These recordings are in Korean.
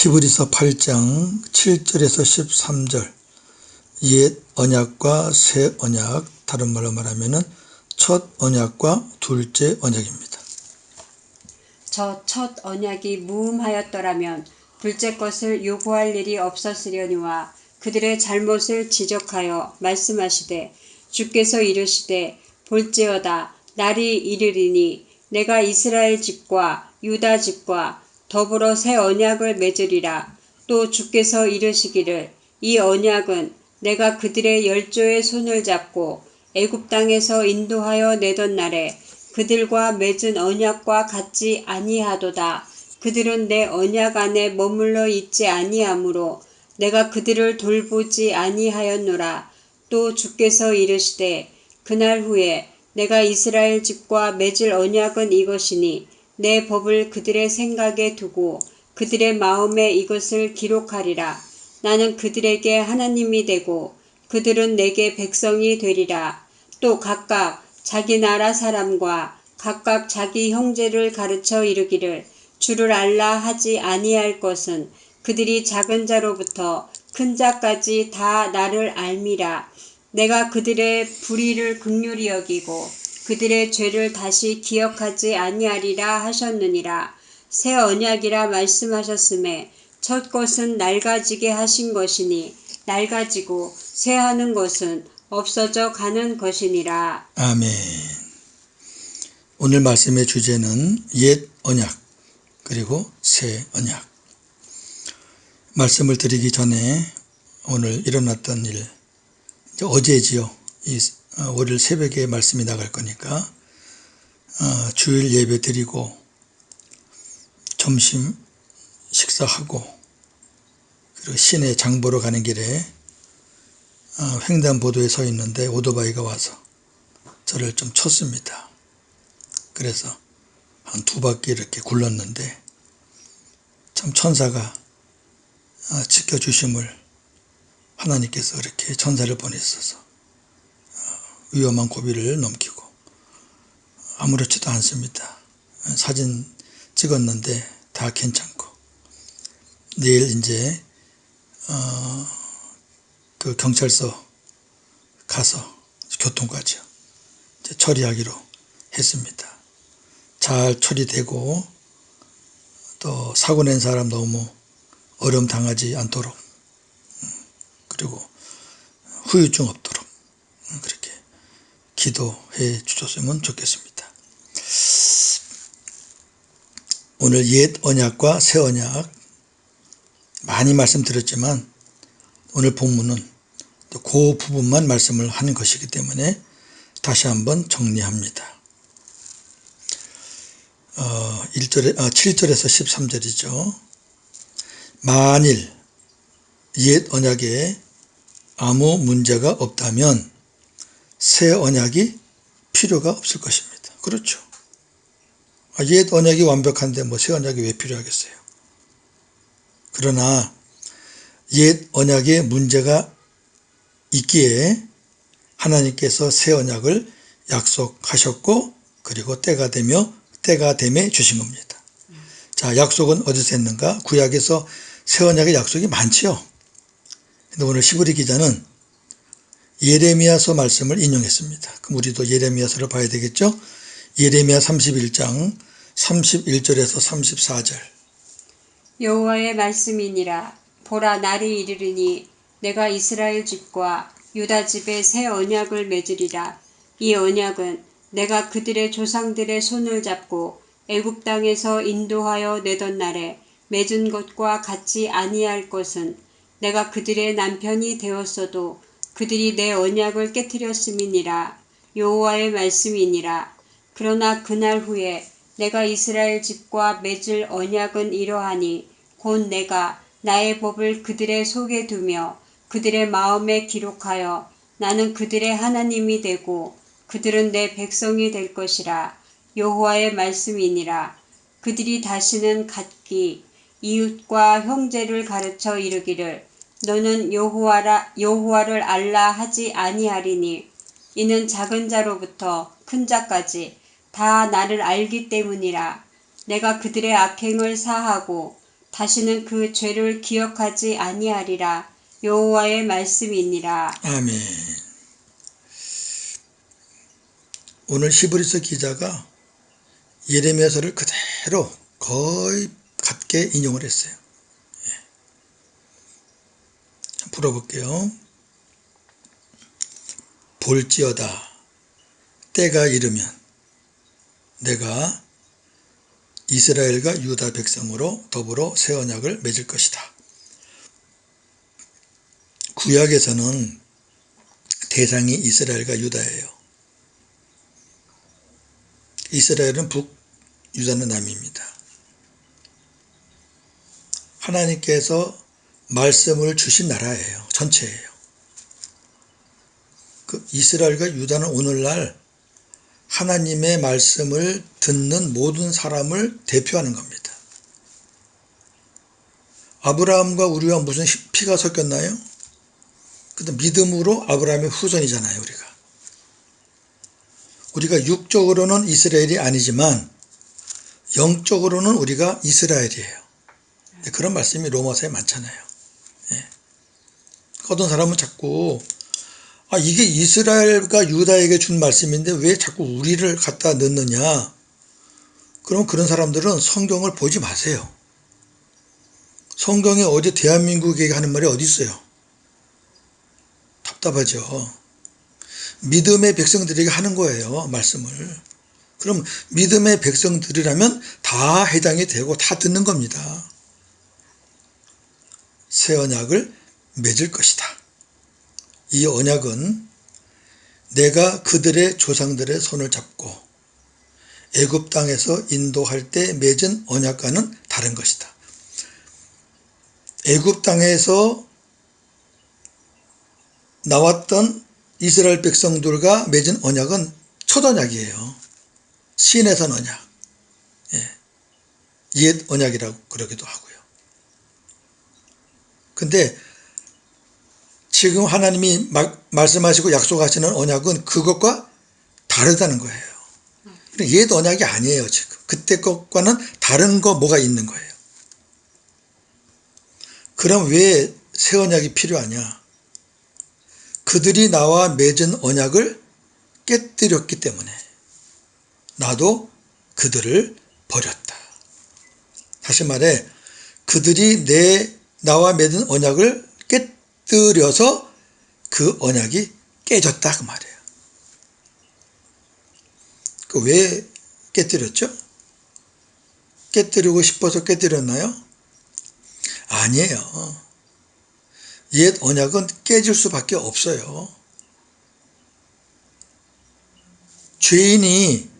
히브리서 8장 7절에서 13절 옛 언약과 새 언약, 다른 말로 말하면 첫 언약과 둘째 언약입니다. 저 첫 언약이 무음하였더라면 둘째 것을 요구할 일이 없었으려니와 그들의 잘못을 지적하여 말씀하시되 주께서 이르시되 볼지어다 날이 이르리니 내가 이스라엘 집과 유다 집과 더불어 새 언약을 맺으리라. 또 주께서 이르시기를 이 언약은 내가 그들의 열조의 손을 잡고 애굽 땅에서 인도하여 내던 날에 그들과 맺은 언약과 같지 아니하도다. 그들은 내 언약 안에 머물러 있지 아니하므로 내가 그들을 돌보지 아니하였노라. 또 주께서 이르시되 그날 후에 내가 이스라엘 집과 맺을 언약은 이것이니 내 법을 그들의 생각에 두고 그들의 마음에 이것을 기록하리라. 나는 그들에게 하나님이 되고 그들은 내게 백성이 되리라. 또 각각 자기 나라 사람과 각각 자기 형제를 가르쳐 이르기를 주를 알라 하지 아니할 것은 그들이 작은 자로부터 큰 자까지 다 나를 알미라. 내가 그들의 불의를 긍휼히 여기고 그들의 죄를 다시 기억하지 아니하리라 하셨느니라. 새 언약이라 말씀하셨음에 첫 것은 낡아지게 하신 것이니 낡아지고 쇠하는 것은 없어져 가는 것이니라. 아멘. 오늘 말씀의 주제는 옛 언약 그리고 새 언약. 말씀을 드리기 전에 오늘 일어났던 일, 어제지요. 월요일 새벽에 말씀이 나갈 거니까 주일 예배 드리고 점심 식사하고 그리고 시내 장 보러 가는 길에 횡단보도에 서 있는데 오토바이가 와서 저를 좀 쳤습니다. 그래서 한 2바퀴 이렇게 굴렀는데 참 천사가 지켜주심을 하나님께서 이렇게 천사를 보내셔서 위험한 고비를 넘기고 아무렇지도 않습니다. 사진 찍었는데 다 괜찮고 내일 이제 그 경찰서 가서 교통까지요 이제 처리하기로 했습니다. 잘 처리되고 또 사고 낸 사람 너무 어려움 당하지 않도록 그리고 후유증 없도록 그렇게 기도해 주셨으면 좋겠습니다. 오늘 옛 언약과 새 언약 많이 말씀드렸지만 오늘 본문은 그 부분만 말씀을 하는 것이기 때문에 다시 한번 정리합니다. 7절에서 13절이죠. 만일 옛 언약에 아무 문제가 없다면 새 언약이 필요가 없을 것입니다. 그렇죠. 옛 언약이 완벽한데 뭐 새 언약이 왜 필요하겠어요. 그러나 옛 언약에 문제가 있기에 하나님께서 새 언약을 약속하셨고 그리고 때가 됨에 주신 겁니다. 자, 약속은 어디서 했는가? 구약에서 새 언약의 약속이 많지요. 근데 오늘 히브리 기자는 예레미야서 말씀을 인용했습니다. 그럼 우리도 예레미야서를 봐야 되겠죠? 예레미야 31장 31절에서 34절. 여호와의 말씀이니라. 보라 날이 이르리니 내가 이스라엘 집과 유다 집에 새 언약을 맺으리라. 이 언약은 내가 그들의 조상들의 손을 잡고 애굽 땅에서 인도하여 내던 날에 맺은 것과 같지 아니할 것은 내가 그들의 남편이 되었어도 그들이 내 언약을 깨뜨렸음이니라. 여호와의 말씀이니라. 그러나 그날 후에 내가 이스라엘 집과 맺을 언약은 이러하니 곧 내가 나의 법을 그들의 속에 두며 그들의 마음에 기록하여 나는 그들의 하나님이 되고 그들은 내 백성이 될 것이라. 여호와의 말씀이니라. 그들이 다시는 각기 이웃과 형제를 가르쳐 이르기를 너는 여호와를 알라 하지 아니하리니 이는 작은 자로부터 큰 자까지 다 나를 알기 때문이라. 내가 그들의 악행을 사하고 다시는 그 죄를 기억하지 아니하리라. 여호와의 말씀이니라. 아멘. 오늘 히브리서 기자가 예레미야서를 그대로 거의 같게 인용을 했어요. 풀어볼게요. 볼지어다 때가 이르면 내가 이스라엘과 유다 백성으로 더불어 새 언약을 맺을 것이다. 구약에서는 대상이 이스라엘과 유다예요. 이스라엘은 북, 유다는 남입니다. 하나님께서 말씀을 주신 나라예요. 전체예요. 그 이스라엘과 유다는 오늘날 하나님의 말씀을 듣는 모든 사람을 대표하는 겁니다. 아브라함과 우리와 무슨 피가 섞였나요? 근데 믿음으로 아브라함의 후손이잖아요. 우리가 육적으로는 이스라엘이 아니지만 영적으로는 우리가 이스라엘이에요. 그런 말씀이 로마서에 많잖아요. 어떤 사람은 자꾸 이게 이스라엘과 유다에게 준 말씀인데 왜 자꾸 우리를 갖다 넣느냐. 그럼 그런 사람들은 성경을 보지 마세요. 성경에 어디 대한민국에게 하는 말이 어디 있어요? 답답하죠. 믿음의 백성들에게 하는 거예요. 말씀을. 그럼 믿음의 백성들이라면 다 해당이 되고 다 듣는 겁니다. 새 언약을 맺을 것이다. 이 언약은 내가 그들의 조상들의 손을 잡고 애굽 땅에서 인도할 때 맺은 언약과는 다른 것이다. 애굽 땅에서 나왔던 이스라엘 백성들과 맺은 언약은 첫 언약이에요. 시내산 언약, 옛 언약이라고 그러기도 하고요. 근데 지금 하나님이 말씀하시고 약속하시는 언약은 그것과 다르다는 거예요. 옛 언약이 아니에요. 지금 그때 것과는 다른 거 뭐가 있는 거예요. 그럼 왜 새 언약이 필요하냐? 그들이 나와 맺은 언약을 깨뜨렸기 때문에 나도 그들을 버렸다. 다시 말해 그들이 나와 맺은 언약을 깨뜨려서 그 언약이 깨졌다 그 말이에요. 왜 깨뜨렸죠? 깨뜨리고 싶어서 깨뜨렸나요? 아니에요. 옛 언약은 깨질 수밖에 없어요. 죄인이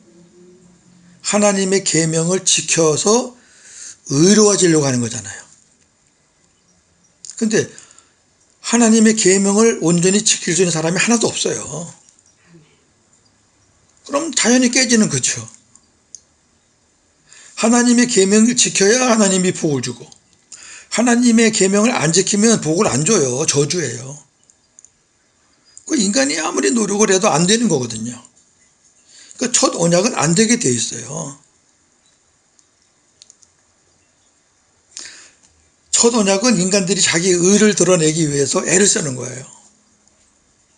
하나님의 계명을 지켜서 의로워지려고 하는 거잖아요. 근데 하나님의 계명을 온전히 지킬 수 있는 사람이 하나도 없어요. 그럼 자연히 깨지는 거죠. 하나님의 계명을 지켜야 하나님이 복을 주고 하나님의 계명을 안 지키면 복을 안 줘요. 저주예요. 그 인간이 아무리 노력을 해도 안 되는 거거든요. 그 첫 언약은 안 되게 돼 있어요. 첫 언약은 인간들이 자기 의를 드러내기 위해서 애를 쓰는 거예요.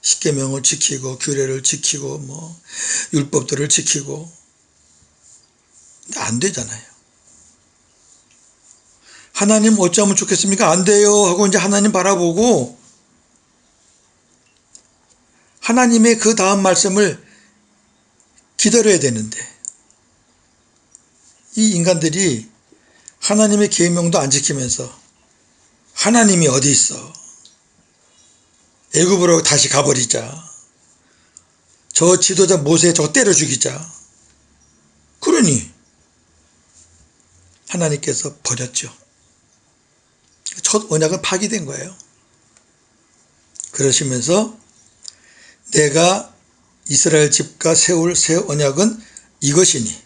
십계명을 지키고 규례를 지키고 율법들을 지키고. 근데 안 되잖아요. 하나님 어쩌면 좋겠습니까? 안 돼요 하고 이제 하나님 바라보고 하나님의 그 다음 말씀을 기다려야 되는데 이 인간들이 하나님의 계명도 안 지키면서 하나님이 어디 있어? 애굽으로 다시 가버리자. 저 지도자 모세 저거 때려 죽이자. 그러니 하나님께서 버렸죠. 첫 언약은 파기된 거예요. 그러시면서 내가 이스라엘 집과 세울 새 언약은 이것이니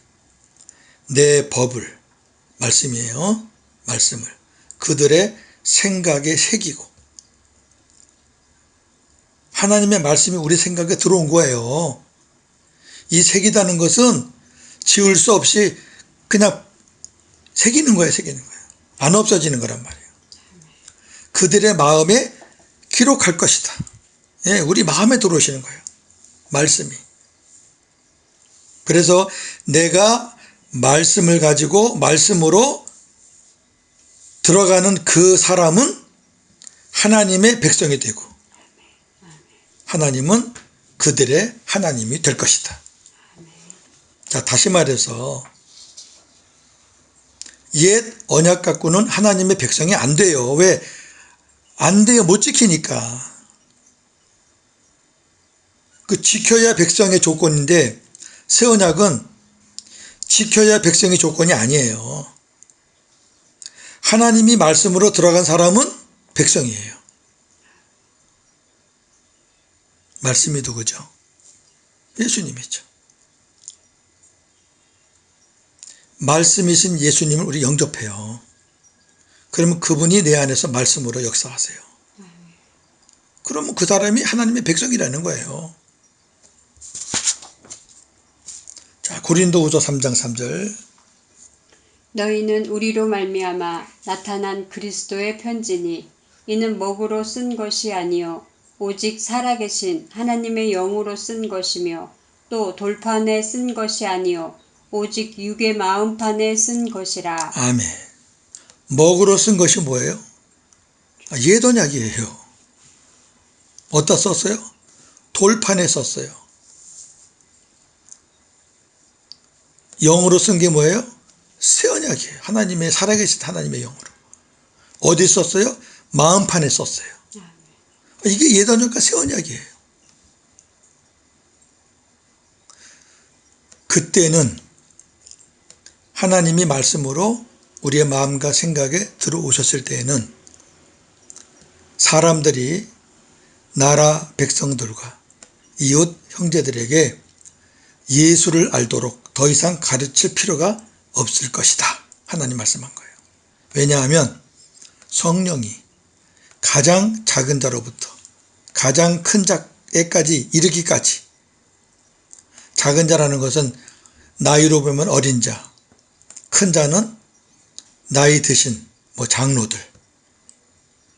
내 법을 말씀이에요. 말씀을 그들의 생각에 새기고 하나님의 말씀이 우리 생각에 들어온 거예요. 이 새기다는 것은 지울 수 없이 그냥 새기는 거예요. 새기는 거예요. 안 없어지는 거란 말이에요. 그들의 마음에 기록할 것이다. 예, 우리 마음에 들어오시는 거예요. 말씀이. 그래서 내가 말씀을 가지고 말씀으로 들어가는 그 사람은 하나님의 백성이 되고 하나님은 그들의 하나님이 될 것이다. 자, 다시 말해서 옛 언약 갖고는 하나님의 백성이 안 돼요. 왜? 안 돼요. 못 지키니까. 그 지켜야 백성의 조건인데 새 언약은 지켜야 백성의 조건이 아니에요. 하나님이 말씀으로 들어간 사람은 백성이에요. 말씀이 누구죠? 예수님이죠. 말씀이신 예수님을 우리 영접해요. 그러면 그분이 내 안에서 말씀으로 역사하세요. 그러면 그 사람이 하나님의 백성이라는 거예요. 자, 고린도후서 3장 3절. 너희는 우리로 말미암아 나타난 그리스도의 편지니 이는 먹으로 쓴 것이 아니요 오직 살아계신 하나님의 영으로 쓴 것이며 또 돌판에 쓴 것이 아니요 오직 육의 마음판에 쓴 것이라. 아멘. 먹으로 쓴 것이 뭐예요? 옛 언약이에요. 어디다 썼어요? 돌판에 썼어요. 영으로 쓴 게 뭐예요? 새 언약이에요. 하나님의 살아계신 하나님의 영으로. 어디 썼어요? 마음판에 썼어요. 이게 옛 언약과 새 언약이에요. 그때는 하나님이 말씀으로 우리의 마음과 생각에 들어오셨을 때에는 사람들이 나라 백성들과 이웃 형제들에게 예수를 알도록 더 이상 가르칠 필요가 없을 것이다. 하나님 말씀한 거예요. 왜냐하면 성령이 가장 작은 자로부터 가장 큰 자에까지 이르기까지, 작은 자라는 것은 나이로 보면 어린 자, 큰 자는 나이 드신 장로들,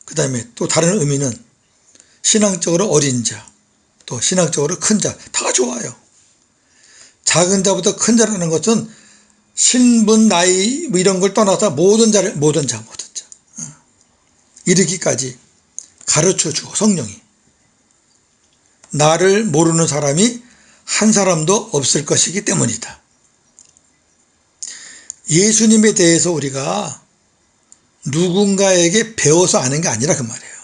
그 다음에 또 다른 의미는 신앙적으로 어린 자, 또 신앙적으로 큰 자, 다 좋아요. 작은 자부터 큰 자라는 것은 신분, 나이 이런 걸 떠나서 모든 자 이르기까지 가르쳐주고, 성령이 나를 모르는 사람이 한 사람도 없을 것이기 때문이다. 예수님에 대해서 우리가 누군가에게 배워서 아는 게 아니라 그 말이에요.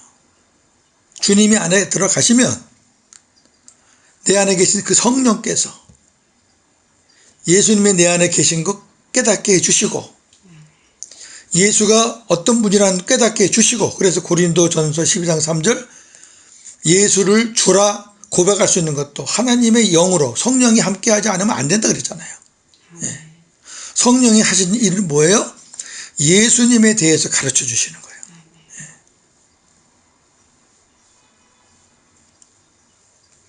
주님이 안에 들어가시면 내 안에 계신 그 성령께서 예수님이 내 안에 계신 것 깨닫게 해주시고, 예수가 어떤 분이라는 깨닫게 해주시고, 그래서 고린도전서 12장 3절 예수를 주라 고백할 수 있는 것도 하나님의 영으로, 성령이 함께하지 않으면 안 된다 그랬잖아요. 예. 성령이 하신 일은 뭐예요? 예수님에 대해서 가르쳐 주시는 거예요. 예.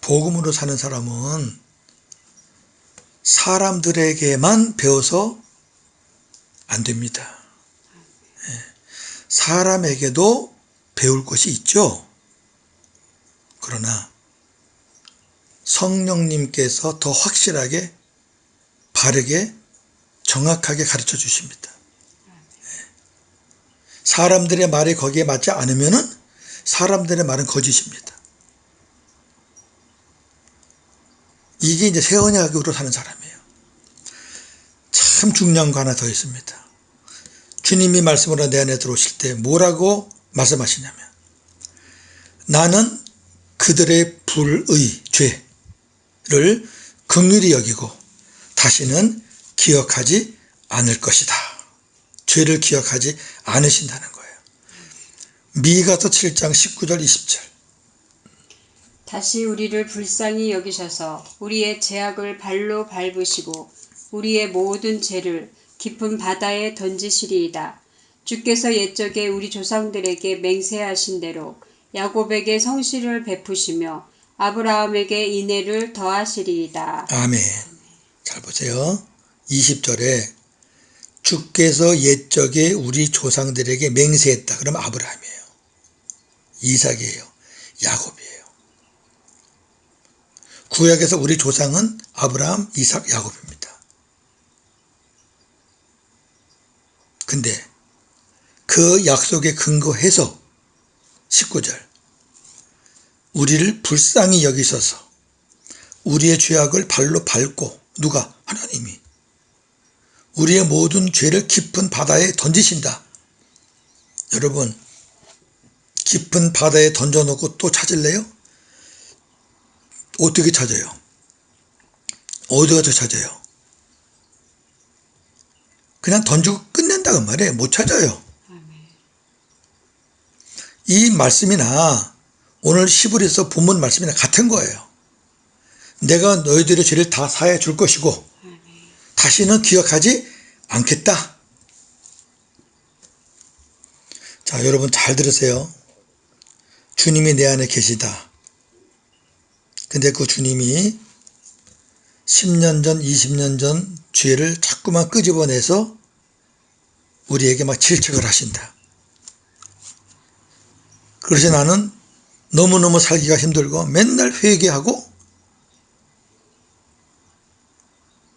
복음으로 사는 사람은 사람들에게만 배워서 안 됩니다. 예. 사람에게도 배울 것이 있죠. 그러나 성령님께서 더 확실하게, 바르게, 정확하게 가르쳐 주십니다. 사람들의 말이 거기에 맞지 않으면은 사람들의 말은 거짓입니다. 이게 이제 새 언약으로 사는 사람이에요. 참 중요한 거 하나 더 있습니다. 주님이 말씀으로 내 안에 들어오실 때 뭐라고 말씀하시냐면, 나는 그들의 불의, 죄를 긍휼히 여기고 다시는 기억하지 않을 것이다. 죄를 기억하지 않으신다는 거예요. 미가서 7장 19절 20절. 다시 우리를 불쌍히 여기셔서 우리의 죄악을 발로 밟으시고 우리의 모든 죄를 깊은 바다에 던지시리이다. 주께서 옛적에 우리 조상들에게 맹세하신 대로 야곱에게 성실을 베푸시며 아브라함에게 인애를 더하시리이다. 아멘. 잘 보세요. 20절에 주께서 옛적에 우리 조상들에게 맹세했다. 그러면 아브라함이에요. 이삭이에요. 야곱이에요. 구약에서 우리 조상은 아브라함, 이삭, 야곱입니다. 근데 그 약속에 근거해서 19절 우리를 불쌍히 여기셔서 우리의 죄악을 발로 밟고 누가? 하나님이 우리의 모든 죄를 깊은 바다에 던지신다. 여러분 깊은 바다에 던져놓고 또 찾을래요? 어떻게 찾아요? 어디 가서 찾아요? 그냥 던지고 끝낸다고 말이에요. 못 찾아요. 이 말씀이나 오늘 히브리서 본문 말씀이나 같은 거예요. 내가 너희들의 죄를 다 사해 줄 것이고 다시는 기억하지 않겠다. 자, 여러분 잘 들으세요. 주님이 내 안에 계시다. 근데 그 주님이 10년 전, 20년 전 죄를 자꾸만 끄집어내서 우리에게 막 질책을 하신다. 그래서 나는 너무너무 살기가 힘들고 맨날 회개하고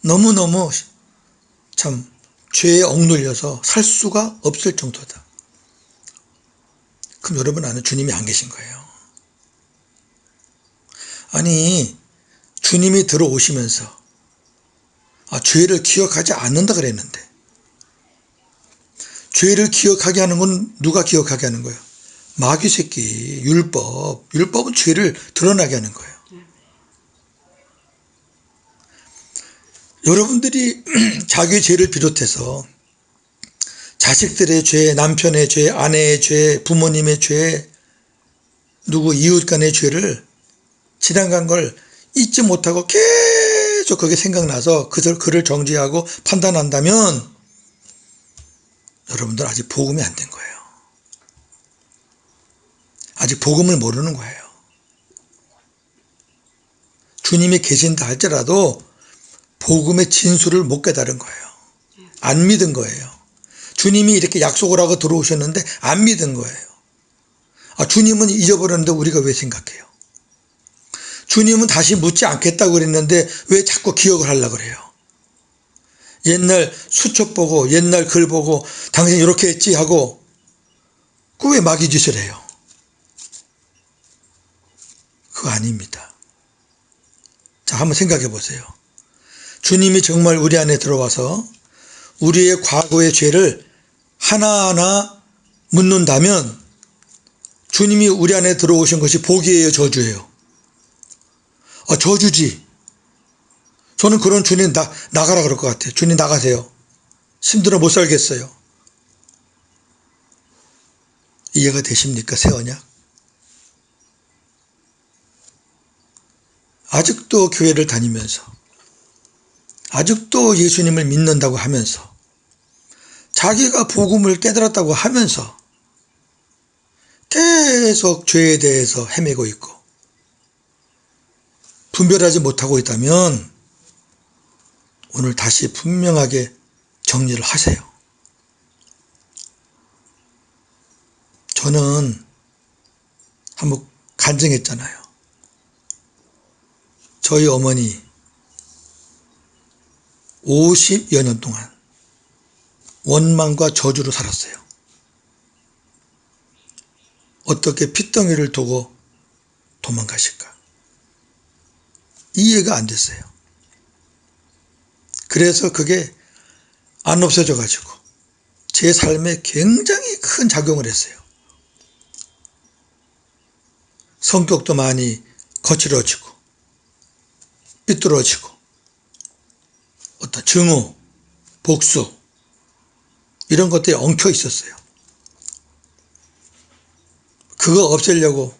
너무너무 참 죄에 억눌려서 살 수가 없을 정도다. 그럼 여러분 안에 주님이 안 계신 거예요. 아니 주님이 들어오시면서 죄를 기억하지 않는다 그랬는데 죄를 기억하게 하는 건 누가 기억하게 하는 거예요? 마귀 새끼, 율법은 죄를 드러나게 하는 거예요. 여러분들이 자기 죄를 비롯해서 자식들의 죄, 남편의 죄, 아내의 죄, 부모님의 죄, 누구 이웃 간의 죄를 지나간 걸 잊지 못하고 계속 그게 생각나서 그를 정죄하고 판단한다면 여러분들 아직 복음이 안 된 거예요. 아직 복음을 모르는 거예요. 주님이 계신다 할지라도 복음의 진수를 못 깨달은 거예요. 안 믿은 거예요. 주님이 이렇게 약속을 하고 들어오셨는데 안 믿은 거예요. 주님은 잊어버렸는데 우리가 왜 생각해요? 주님은 다시 묻지 않겠다고 그랬는데 왜 자꾸 기억을 하려고 그래요? 옛날 수첩 보고 옛날 글 보고 당신 이렇게 했지 하고 그 왜 마귀 짓을 해요? 그거 아닙니다. 자, 한번 생각해 보세요. 주님이 정말 우리 안에 들어와서 우리의 과거의 죄를 하나하나 묻는다면 주님이 우리 안에 들어오신 것이 복이에요, 저주예요? 저주지. 저는 그런 주님 나가라 그럴 것 같아요. 주님 나가세요. 힘들어 못 살겠어요. 이해가 되십니까? 새 언약. 아직도 교회를 다니면서 아직도 예수님을 믿는다고 하면서 자기가 복음을 깨달았다고 하면서 계속 죄에 대해서 헤매고 있고 분별하지 못하고 있다면 오늘 다시 분명하게 정리를 하세요. 저는 한번 간증했잖아요. 저희 어머니 50여 년 동안 원망과 저주로 살았어요. 어떻게 핏덩이를 두고 도망가실까? 이해가 안 됐어요. 그래서 그게 안 없어져 가지고 제 삶에 굉장히 큰 작용을 했어요. 성격도 많이 거칠어지고 삐뚤어지고 어떤 증오, 복수 이런 것들이 엉켜 있었어요. 그거 없애려고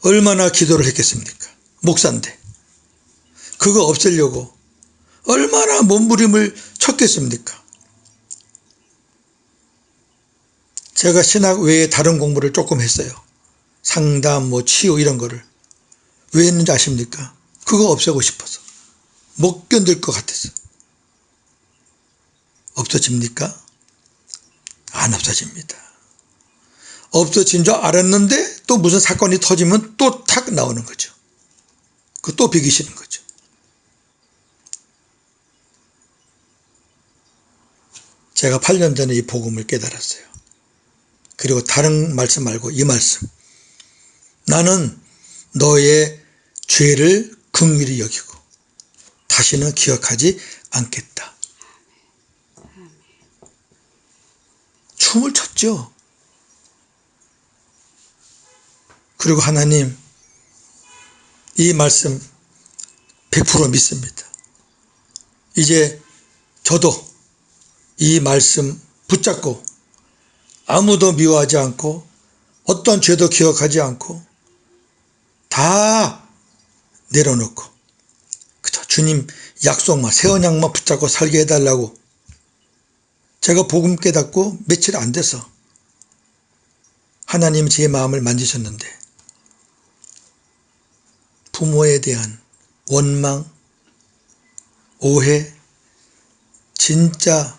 얼마나 기도를 했겠습니까? 목사인데. 그거 없애려고 얼마나 몸부림을 쳤겠습니까? 제가 신학 외에 다른 공부를 조금 했어요. 상담, 치유 이런 거를. 왜 했는지 아십니까? 그거 없애고 싶어서. 못 견딜 것 같아서. 없어집니까? 안 없어집니다. 없어진 줄 알았는데 또 무슨 사건이 터지면 또 탁 나오는 거죠. 그 또 비기 싫은 거죠. 제가 8년 전에 이 복음을 깨달았어요. 그리고 다른 말씀 말고 이 말씀. 나는 너의 죄를 긍휼히 여기고 다시는 기억하지 않겠다. 춤을 췄죠. 그리고 하나님, 이 말씀 100% 믿습니다. 이제 저도 이 말씀 붙잡고 아무도 미워하지 않고 어떤 죄도 기억하지 않고 다 내려놓고 그저 주님 약속만, 새 언약만 붙잡고 살게 해달라고. 제가 복음 깨닫고 며칠 안 돼서 하나님이 제 마음을 만지셨는데 부모에 대한 원망, 오해 진짜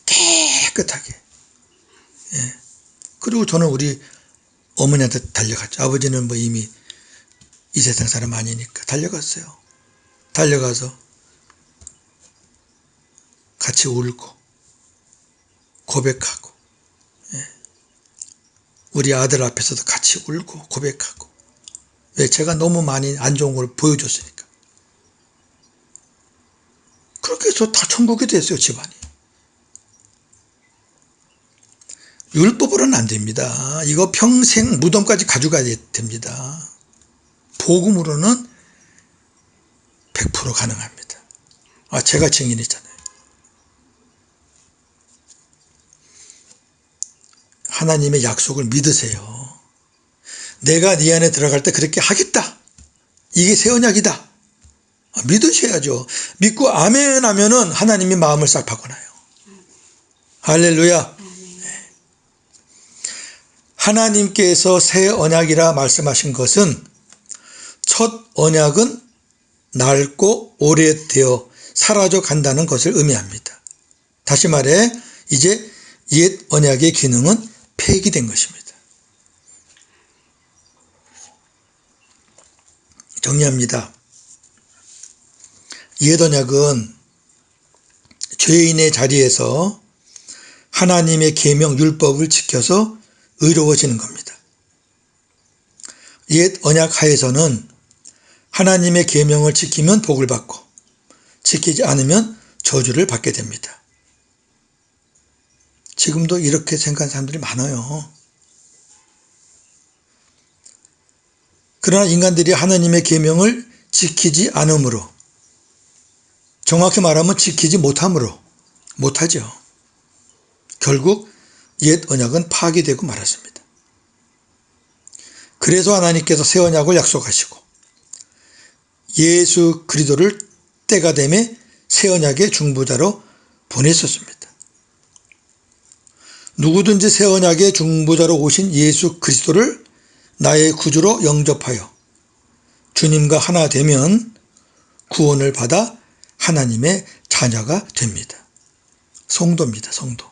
깨끗하게. 그리고 저는 우리 어머니한테 달려갔죠. 아버지는 뭐 이미 이 세상 사람 아니니까 달려갔어요. 달려가서 같이 울고 고백하고, 우리 아들 앞에서도 같이 울고 고백하고. 왜? 제가 너무 많이 안 좋은 걸 보여줬으니까. 그렇게 해서 다 천국이 됐어요, 집안이. 율법으로는 안 됩니다. 이거 평생 무덤까지 가져가야 됩니다. 복음으로는 100% 가능합니다. 제가 증인했잖아요. 하나님의 약속을 믿으세요. 내가 네 안에 들어갈 때 그렇게 하겠다. 이게 새 언약이다. 믿으셔야죠. 믿고 아멘 하면은 하나님이 마음을 싹 바꿔놔요. 할렐루야. 하나님께서 새 언약이라 말씀하신 것은 첫 언약은 낡고 오래되어 사라져 간다는 것을 의미합니다. 다시 말해 이제 옛 언약의 기능은 폐기된 것입니다. 정리합니다. 옛 언약은 죄인의 자리에서 하나님의 계명 율법을 지켜서 의로워지는 겁니다. 옛 언약 하에서는 하나님의 계명을 지키면 복을 받고 지키지 않으면 저주를 받게 됩니다. 지금도 이렇게 생각하는 사람들이 많아요. 그러나 인간들이 하나님의 계명을 지키지 않으므로, 정확히 말하면 지키지 못하죠. 결국 옛 언약은 파기되고 말았습니다. 그래서 하나님께서 새 언약을 약속하시고 예수 그리스도를 때가 되매 새 언약의 중보자로 보냈었습니다. 누구든지 새 언약의 중보자로 오신 예수 그리스도를 나의 구주로 영접하여 주님과 하나 되면 구원을 받아 하나님의 자녀가 됩니다. 성도입니다. 성도.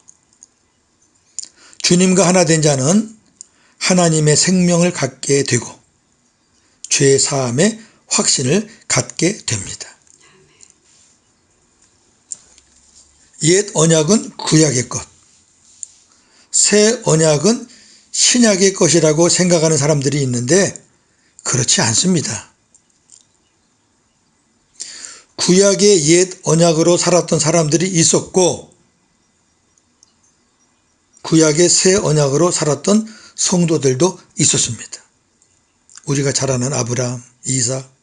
주님과 하나 된 자는 하나님의 생명을 갖게 되고 죄 사함의 확신을 갖게 됩니다. 옛 언약은 구약의 것, 새 언약은 신약의 것이라고 생각하는 사람들이 있는데 그렇지 않습니다. 구약의 옛 언약으로 살았던 사람들이 있었고 구약의 새 언약으로 살았던 성도들도 있었습니다. 우리가 잘 아는 아브라함, 이삭,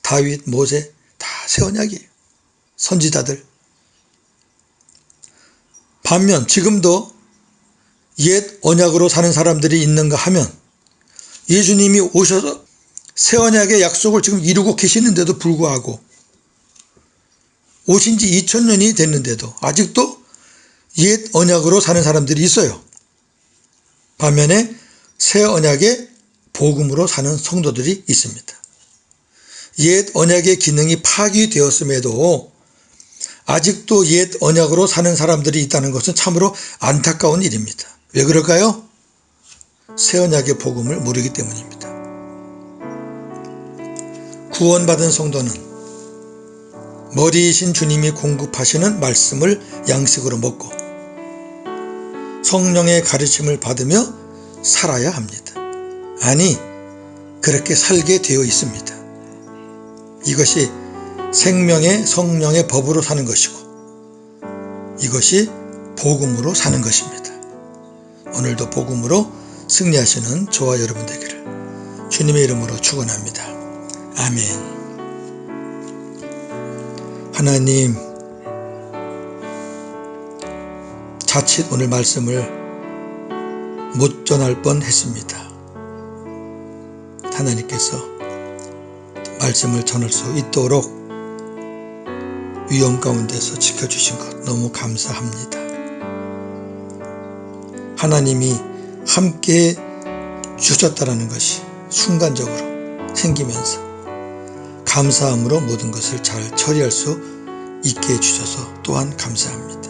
다윗, 모세 다 새 언약이에요. 선지자들. 반면 지금도 옛 언약으로 사는 사람들이 있는가 하면 예수님이 오셔서 새 언약의 약속을 지금 이루고 계시는데도 불구하고 오신 지 2000년이 됐는데도 아직도 옛 언약으로 사는 사람들이 있어요. 반면에 새 언약의 복음으로 사는 성도들이 있습니다. 옛 언약의 기능이 파기되었음에도 아직도 옛 언약으로 사는 사람들이 있다는 것은 참으로 안타까운 일입니다. 왜 그럴까요? 새 언약의 복음을 모르기 때문입니다. 구원받은 성도는 머리이신 주님이 공급하시는 말씀을 양식으로 먹고 성령의 가르침을 받으며 살아야 합니다. 아니, 그렇게 살게 되어 있습니다. 이것이 생명의 성령의 법으로 사는 것이고 이것이 복음으로 사는 것입니다. 오늘도 복음으로 승리하시는 저와 여러분 되기를 주님의 이름으로 축원합니다. 아멘. 하나님, 자칫 오늘 말씀을 못 전할 뻔했습니다. 하나님께서 말씀을 전할 수 있도록 위험 가운데서 지켜주신 것 너무 감사합니다. 하나님이 함께 주셨다라는 것이 순간적으로 생기면서 감사함으로 모든 것을 잘 처리할 수 있게 해주셔서 또한 감사합니다.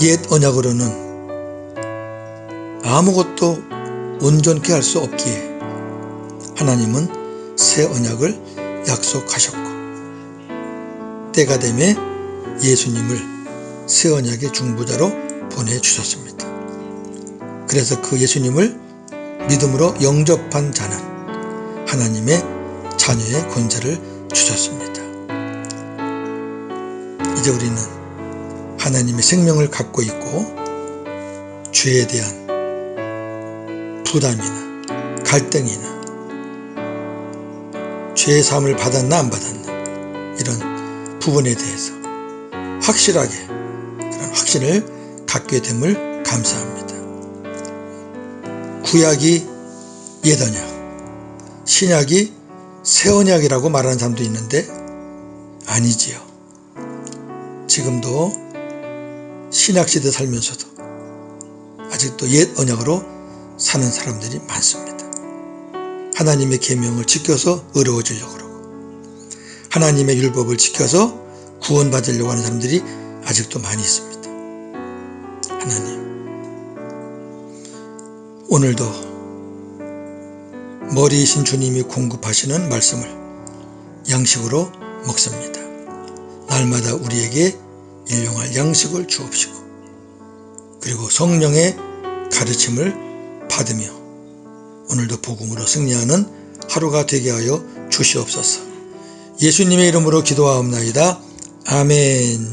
옛 언약으로는 아무것도 온전케 할 수 없기에 하나님은 새 언약을 약속하셨고 때가 되매 예수님을 새 언약의 중보자로 보내주셨습니다. 그래서 그 예수님을 믿음으로 영접한 자는 하나님의 자녀의 권세를 주셨습니다. 이제 우리는 하나님의 생명을 갖고 있고 죄에 대한 부담이나 갈등이나 죄의 사함을 받았나 안 받았나 이런 부분에 대해서 확실하게 그런 확신을 갖게 됨을 감사합니다. 구약이 옛 언약, 신약이 새 언약이라고 말하는 사람도 있는데 아니지요. 지금도 신약시대 살면서도 아직도 옛 언약으로 사는 사람들이 많습니다. 하나님의 계명을 지켜서 의로워지려고 그러고 하나님의 율법을 지켜서 구원받으려고 하는 사람들이 아직도 많이 있습니다. 하나님, 오늘도 머리이신 주님이 공급하시는 말씀을 양식으로 먹습니다. 날마다 우리에게 일용할 양식을 주옵시고 그리고 성령의 가르침을 받으며 오늘도 복음으로 승리하는 하루가 되게 하여 주시옵소서. 예수님의 이름으로 기도하옵나이다. 아멘.